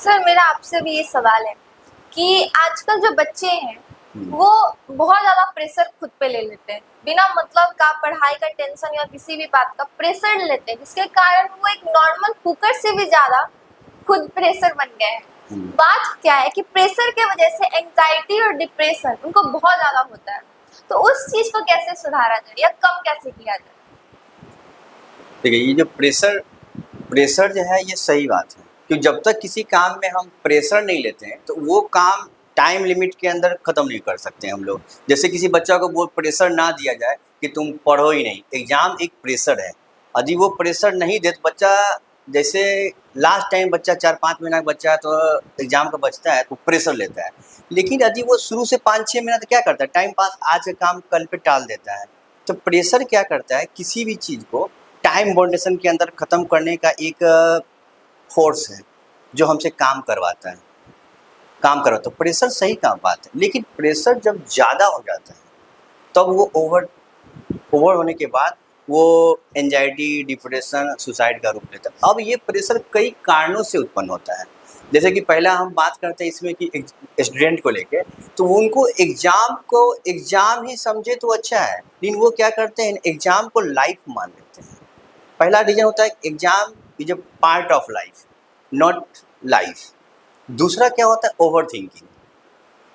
Sir मेरा आपसे भी ये सवाल है कि आजकल जो बच्चे हैं वो बहुत ज्यादा प्रेशर खुद पे ले लेते हैं, बिना मतलब का पढ़ाई का टेंशन या किसी भी बात का प्रेशर लेते हैं, जिसके कारण वो एक नॉर्मल कुकर से भी ज्यादा खुद प्रेशर बन गए हैं। बात क्या है कि प्रेशर के वजह से एंजाइटी और डिप्रेशन उनको बहुत ज्यादा होता है, तो उस चीज को कैसे सुधारा जाए या कम कैसे किया जाए? देखिए, ये जो प्रेशर जो है ये सही बात है, क्योंकि जब तक किसी काम में हम प्रेशर नहीं लेते हैं तो वो काम टाइम लिमिट के अंदर ख़त्म नहीं कर सकते हम लोग। जैसे किसी बच्चा को वो प्रेशर ना दिया जाए कि तुम पढ़ो ही नहीं, एग्ज़ाम एक प्रेशर है। यदि वो प्रेशर नहीं दे तो बच्चा, जैसे लास्ट टाइम बच्चा 4-5 महीना का बच्चा है तो एग्ज़ाम का बचता है तो प्रेशर लेता है, लेकिन यदि वो शुरू से 5-6 महीना तो क्या करता है, टाइम पास, आज का काम कल पे टाल देता है। तो प्रेशर क्या करता है, किसी भी चीज़ को टाइम बाउंडेशन के अंदर ख़त्म करने का एक फोर्स है जो हमसे काम करवाता है, तो प्रेशर सही काम बात है, लेकिन प्रेशर जब ज़्यादा हो जाता है तब वो ओवर होने के बाद वो एंजाइटी, डिप्रेशन, सुसाइड का रूप लेता है। अब ये प्रेशर कई कारणों से उत्पन्न होता है। जैसे कि पहला हम बात करते हैं इसमें कि स्टूडेंट को लेके, तो उनको एग्ज़ाम ही समझे तो अच्छा है, लेकिन वो क्या करते हैं, एग्ज़ाम को लाइफ मान लेते हैं। पहला रीज़न होता है exam is a part of life, not life. दूसरा क्या होता है,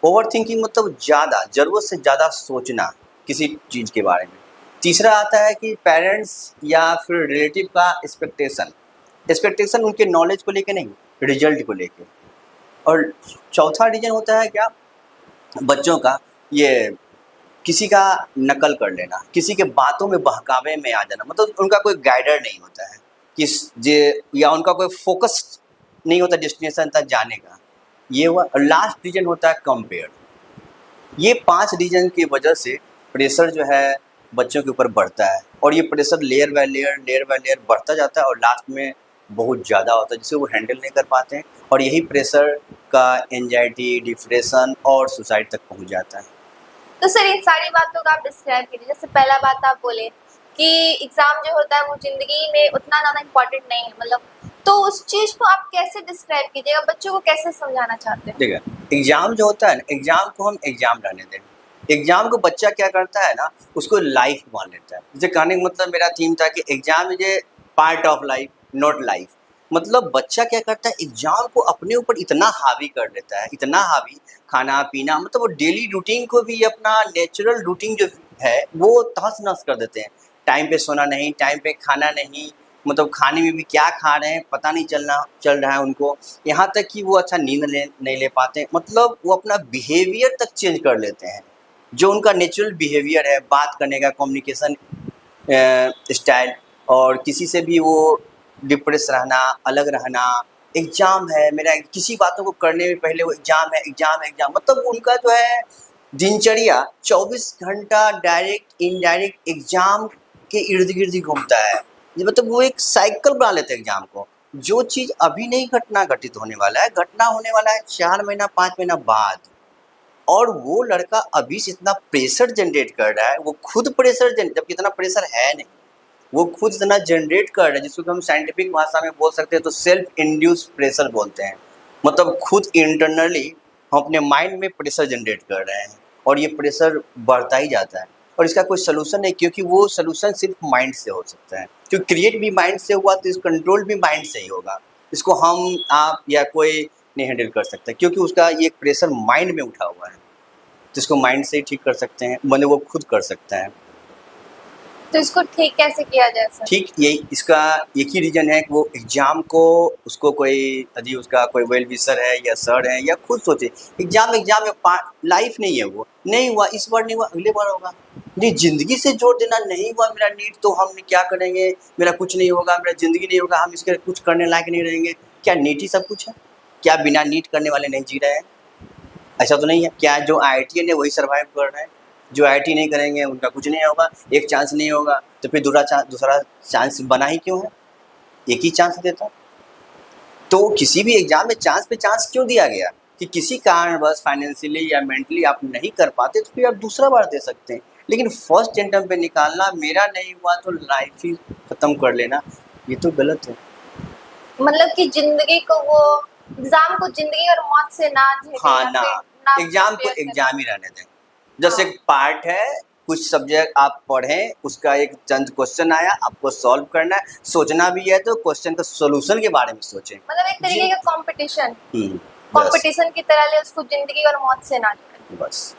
ओवर थिंकिंग मतलब ज़्यादा, ज़रूरत से ज़्यादा सोचना किसी चीज़ के बारे में। तीसरा आता है कि पेरेंट्स या फिर रिलेटिव का एक्सपेक्टेशन उनके नॉलेज को लेके नहीं, रिजल्ट को लेके। और चौथा रीज़न होता है क्या, बच्चों का ये किसी का नकल कर लेना, किसी के बातों में बहकावे में आ जाना, मतलब उनका कोई गाइडर नहीं होता है या उनका कोई फोकस नहीं होता डेस्टिनेशन तक जाने का। ये हुआ। और लास्ट रीजन होता है कंपेयर। ये 5 रीजन की वजह से प्रेशर जो है बच्चों के ऊपर बढ़ता है, और ये प्रेशर लेयर बाय लेयर बढ़ता जाता है और लास्ट में बहुत ज़्यादा होता है जिसे वो हैंडल नहीं कर पाते हैं, और यही प्रेशर का एंजाइटी, डिप्रेशन और सुसाइड तक पहुंच जाता है। तो सर इन सारी बातों का आप डिस्क्राइब कीजिए। जैसे पहला बात आप बोले कि एग्जाम जो होता है वो जिंदगी में उतना ज्यादा इम्पोर्टेंट नहीं है, मतलब तो उस चीज को आप कैसे डिस्क्राइब कीजिएगा, बच्चों को कैसे समझाना चाहते हैं? देखिए, एग्जाम जो होता है ना, एग्जाम को हम एग्जाम रहने दें। एग्जाम को बच्चा क्या करता है ना, उसको लाइफ मान लेता है। जैसे कहने का मतलब मेरा थीम था कि exam is a part of life, not life. मतलब बच्चा क्या करता है, एग्जाम को अपने ऊपर इतना हावी कर लेता है, इतना हावी, खाना पीना, मतलब वो डेली रूटीन को भी, अपना नेचुरल रूटीन जो है वो तहस नहस कर देते हैं। टाइम पे सोना नहीं, टाइम पे खाना नहीं, मतलब खाने में भी क्या खा रहे हैं पता नहीं चल रहा है उनको। यहाँ तक कि वो अच्छा नींद नहीं ले पाते, मतलब वो अपना बिहेवियर तक चेंज कर लेते हैं, जो उनका नेचुरल बिहेवियर है, बात करने का, कम्युनिकेशन स्टाइल, और किसी से भी वो डिप्रेस रहना, अलग रहना। एग्ज़ाम है मेरा, किसी बातों को करने में पहले वो एग्ज़ाम, मतलब उनका जो है दिनचर्या 24 घंटा डायरेक्ट इनडायरेक्ट एग्ज़ाम के इर्द गिर्द ही घूमता है। ये मतलब वो एक साइकिल बना लेते हैं एग्ज़ाम को। जो चीज़ अभी नहीं घटित होने वाला है, घटना होने वाला है 4 महीना 5 महीना बाद, और वो लड़का अभी से इतना प्रेशर जनरेट कर रहा है, वो खुद प्रेशर जबकि इतना प्रेशर है नहीं, वो खुद इतना जनरेट कर रहा है, जिसको हम साइंटिफिक भाषा में बोल सकते हैं तो सेल्फ इंड्यूस प्रेशर बोलते हैं। मतलब खुद इंटरनली हम अपने माइंड में प्रेशर जनरेट कर रहे हैं, और ये प्रेशर बढ़ता ही जाता है, और इसका कोई सोल्यूशन नहीं, क्योंकि वो सोल्यूशन सिर्फ माइंड से हो सकता है। क्योंकि क्रिएट भी माइंड से हुआ तो इस कंट्रोल भी माइंड से ही होगा। इसको हम, आप या कोई नहीं हैंडल कर सकता, क्योंकि उसका ये प्रेशर माइंड में उठा हुआ है, तो इसको माइंड से ही ठीक कर सकते हैं, मतलब वो खुद कर सकता है। तो इसको ठीक कैसे किया जाए सर? ठीक, यही इसका एक ही रीज़न है कि वो एग्ज़ाम को, उसको कोई, यदि उसका कोई वेल विशर है या सर है, या खुद सोचे एग्ज़ाम में लाइफ नहीं है, वो नहीं हुआ, इस बार नहीं हुआ, अगले बार होगा। नहीं, ज़िंदगी से जोड़ देना, नहीं हुआ मेरा नीट तो हम क्या करेंगे, मेरा कुछ नहीं होगा, मेरा ज़िंदगी नहीं होगा, हम इसके कुछ करने लायक नहीं रहेंगे। क्या नीट ही सब कुछ है? क्या बिना नीट करने वाले नहीं जी रहे हैं? ऐसा तो नहीं है। क्या जो IITian है वही सर्वाइव कर रहे हैं? जो IIT नहीं करेंगे उनका कुछ नहीं होगा, एक चांस नहीं होगा तो फिर दूसरा चांस बना ही क्यों है? एक ही चांस देता। तो किसी भी एग्ज़ाम में चांस पे चांस क्यों दिया गया कि किसी कारणवश फाइनेंशियली या मेंटली आप नहीं कर पाते तो फिर आप दूसरा बार दे सकते हैं, लेकिन फर्स्ट अटेम्प्ट पे निकालना, मेरा नहीं हुआ तो लाइफ ही ख़त्म कर लेना, ये तो गलत है। मतलब कि जिंदगी को वो एग्जाम को जिंदगी और मौत से ना झेले हाँ या ना, फिर एग्जाम को prepare करें। एग्जाम ही रहने दें। जैसे हाँ। एक पार्ट है, कुछ सब्जेक्ट आप पढ़ें, उसका एक चंद क्वेश्चन आया, आपको सॉल्व करना है, सोचना भी है तो क्वेश्चन का सोल्यूशन के बारे में सोचें। मतलब एक तरीके जिन का कंपटीशन बस कंपटीशन की तरह ले उसको, जिंदगी और मौत से ना जोड़ें। बस